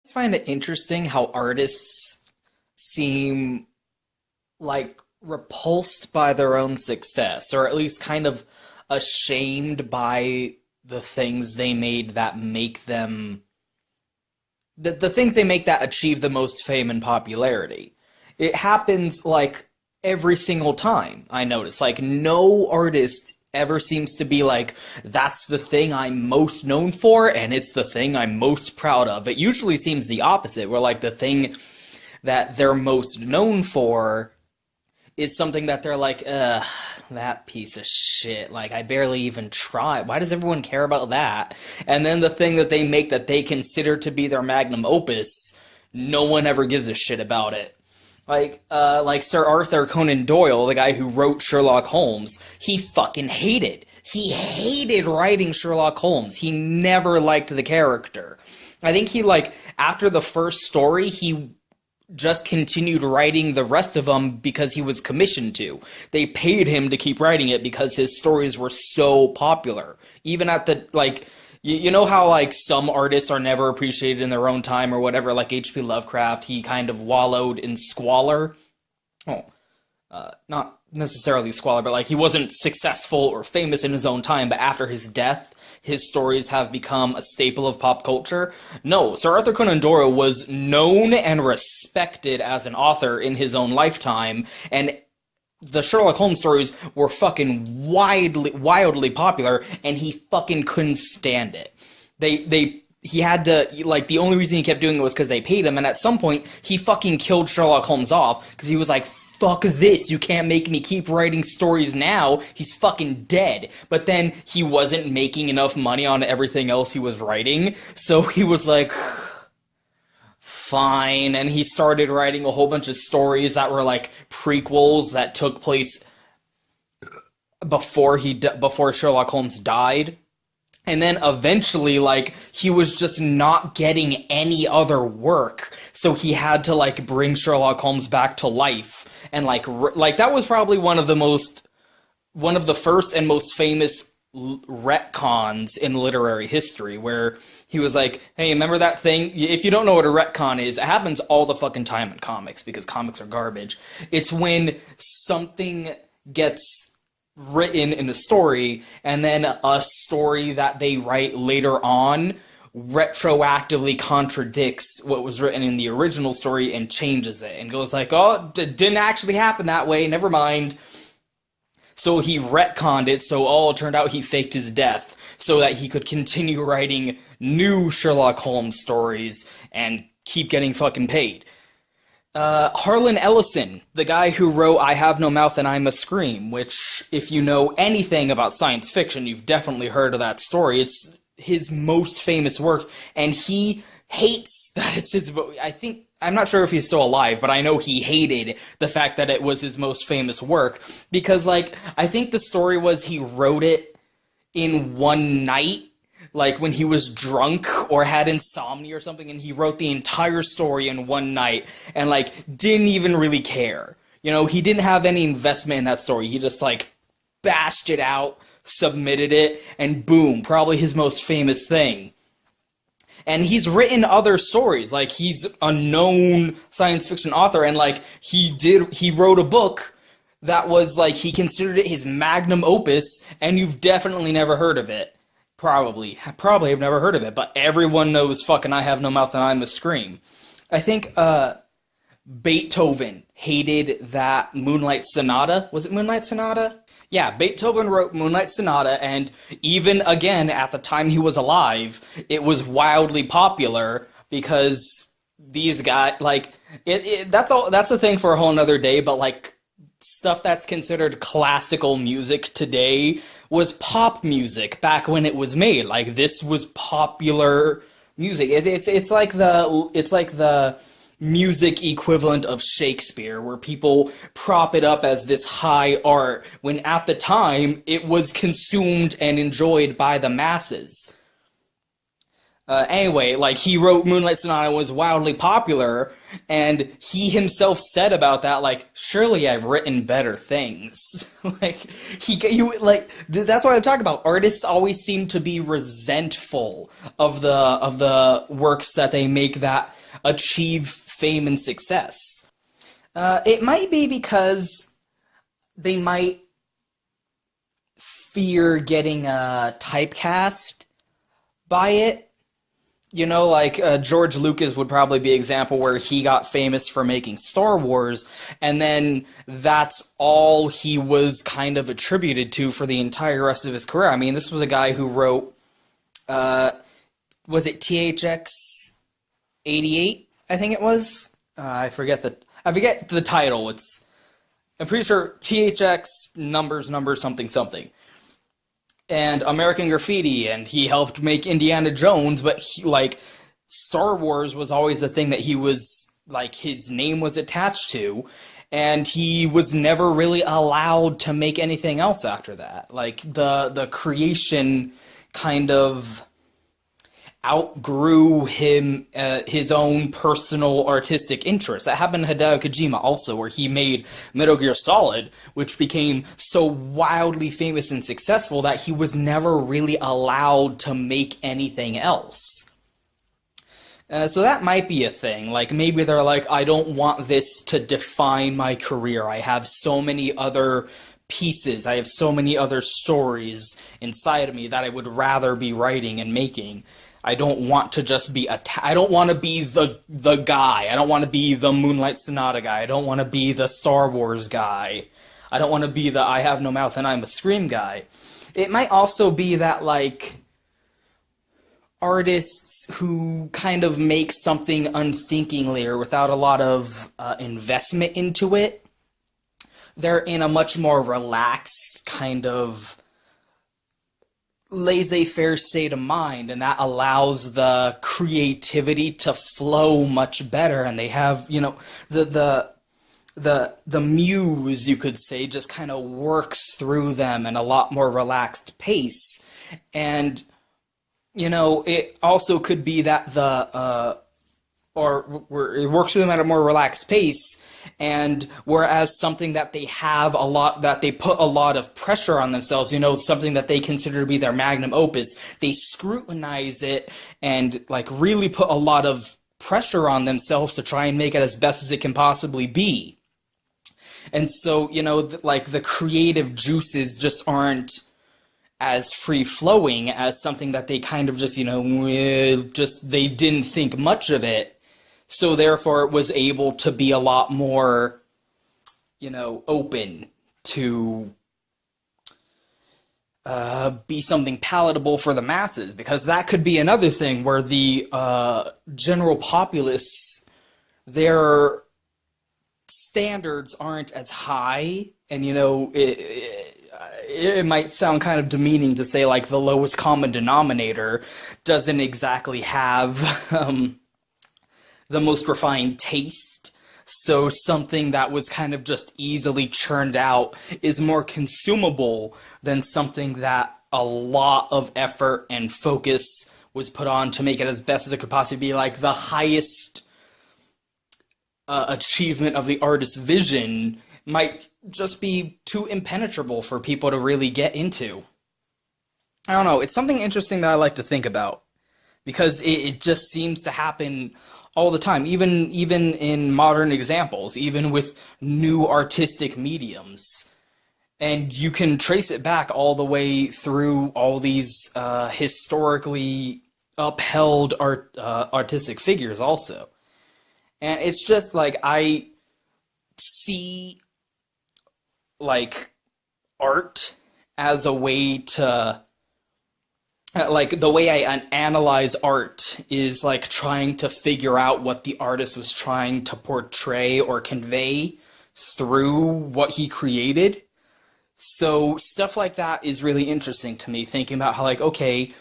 I find it interesting how artists seem like repulsed by their own success, or at least kind of ashamed by the things they made that make them the things they make that achieve the most fame and popularity. It happens like every single time, I notice. Like no artist ever seems to be like, that's the thing I'm most known for, and it's the thing I'm most proud of. It usually seems the opposite, where like the thing that they're most known for is something that they're like, ugh, that piece of shit. Like, I barely even try. Why does everyone care about that? And then the thing that they make that they consider to be their magnum opus, no one ever gives a shit about it. Like Sir Arthur Conan Doyle, the guy who wrote Sherlock Holmes, he fucking hated. He hated writing Sherlock Holmes. He never liked the character. I think he, like, after the first story, he just continued writing the rest of them because he was commissioned to. They paid him to keep writing it because his stories were so popular. Even at the, like, you know how, like, some artists are never appreciated in their own time or whatever, like H.P. Lovecraft, he kind of wallowed in squalor. Oh, not necessarily squalor, but, like, he wasn't successful or famous in his own time, but after his death, his stories have become a staple of pop culture. No, Sir Arthur Conan Doyle was known and respected as an author in his own lifetime, and the Sherlock Holmes stories were fucking wildly popular, and he fucking couldn't stand it. He had to, like, the only reason he kept doing it was because they paid him, and at some point, he fucking killed Sherlock Holmes off, because he was like, fuck this, you can't make me keep writing stories now, he's fucking dead. But then, he wasn't making enough money on everything else he was writing, so he was like, fine, and he started writing a whole bunch of stories that were like prequels that took place before Sherlock Holmes died. And then eventually, like, he was just not getting any other work, so he had to, like, bring Sherlock Holmes back to life. And, like that was probably one of the first and most famous retcons in literary history, where he was like, hey, remember that thing? If you don't know what a retcon is, it happens all the fucking time in comics, because comics are garbage. It's when something gets written in a story, and then a story that they write later on retroactively contradicts what was written in the original story and changes it, and goes like, oh, it didn't actually happen that way, never mind. So he retconned it, so it turned out he faked his death, so that he could continue writing new Sherlock Holmes stories and keep getting fucking paid. Harlan Ellison, the guy who wrote I Have No Mouth and I Must Scream, which, if you know anything about science fiction, you've definitely heard of that story. It's his most famous work, and he hates that it's his... I'm not sure if he's still alive, but I know he hated the fact that it was his most famous work, because, like, I think the story was he wrote it in one night, like when he was drunk or had insomnia or something, and he wrote the entire story in one night and, like, didn't even really care. You know, he didn't have any investment in that story. He just, like, bashed it out, submitted it, and boom, probably his most famous thing. And he's written other stories. Like, he's a known science fiction author, and, like, he wrote a book that was, like, he considered it his magnum opus, and you've definitely never heard of it. Probably have never heard of it, but everyone knows fucking I Have No Mouth and I Must Scream. I think, Beethoven hated that Moonlight Sonata. Was it Moonlight Sonata? Yeah, Beethoven wrote Moonlight Sonata, and even, again, at the time he was alive, it was wildly popular, because these guys, like, that's a thing for a whole nother day, but, like, stuff that's considered classical music today was pop music back when it was made. Like, this was popular music. It's like the music equivalent of Shakespeare, where people prop it up as this high art, when at the time it was consumed and enjoyed by the masses. Anyway, like, he wrote Moonlight Sonata and was wildly popular, and he himself said about that, like, surely I've written better things. Like, that's what I'm talking about. Artists always seem to be resentful of the works that they make that achieve fame and success. It might be because they might fear getting typecast by it. You know, like, George Lucas would probably be an example where he got famous for making Star Wars, and then that's all he was kind of attributed to for the entire rest of his career. I mean, this was a guy who wrote, was it THX 88, I think it was? I forget the title. I'm pretty sure THX numbers something something. And American Graffiti, and he helped make Indiana Jones, but Star Wars was always a thing that he was, like, his name was attached to, and he was never really allowed to make anything else after that. Like, the creation kind of outgrew his own personal artistic interests. That happened to Hideo Kojima also, where he made Metal Gear Solid, which became so wildly famous and successful that he was never really allowed to make anything else. So that might be a thing. Like, maybe they're like, I don't want this to define my career. I have so many other pieces, I have so many other stories inside of me that I would rather be writing and making. I don't want to just be I don't want to be the guy. I don't want to be the Moonlight Sonata guy. I don't want to be the Star Wars guy. I don't want to be the I have no mouth and I'm a scream guy. It might also be that, like, artists who kind of make something unthinkingly or without a lot of investment into it, they're in a much more relaxed kind of laissez-faire state of mind, and that allows the creativity to flow much better, and they have, you know, the muse, you could say, just kind of works through them in a lot more relaxed pace. And, you know, it also could be that it works through them at a more relaxed pace, and whereas something that they have that they put a lot of pressure on themselves, you know, something that they consider to be their magnum opus, they scrutinize it and, like, really put a lot of pressure on themselves to try and make it as best as it can possibly be. And so, you know, like, the creative juices just aren't as free-flowing as something that they kind of just, you know, they didn't think much of it. So therefore it was able to be a lot more, you know, open to be something palatable for the masses. Because that could be another thing where the general populace, their standards aren't as high. And, you know, it might sound kind of demeaning to say, like, the lowest common denominator doesn't exactly have the most refined taste. So something that was kind of just easily churned out is more consumable than something that a lot of effort and focus was put on to make it as best as it could possibly be. Like, the highest achievement of the artist's vision might just be too impenetrable for people to really get into. I don't know, it's something interesting that I like to think about, because it just seems to happen all the time, even in modern examples, even with new artistic mediums. And you can trace it back all the way through all these historically upheld artistic figures also. And it's just like, I see, like, art as a way to, like, the way I analyze art is, like, trying to figure out what the artist was trying to portray or convey through what he created. So stuff like that is really interesting to me, thinking about how, like, okay,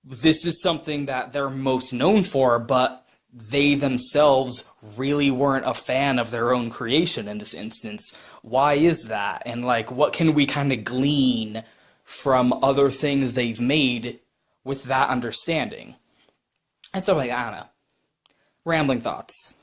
this is something that they're most known for, but they themselves really weren't a fan of their own creation in this instance. Why is that? And, like, what can we kind of glean from other things they've made with that understanding? And so, like, I don't know. Rambling thoughts.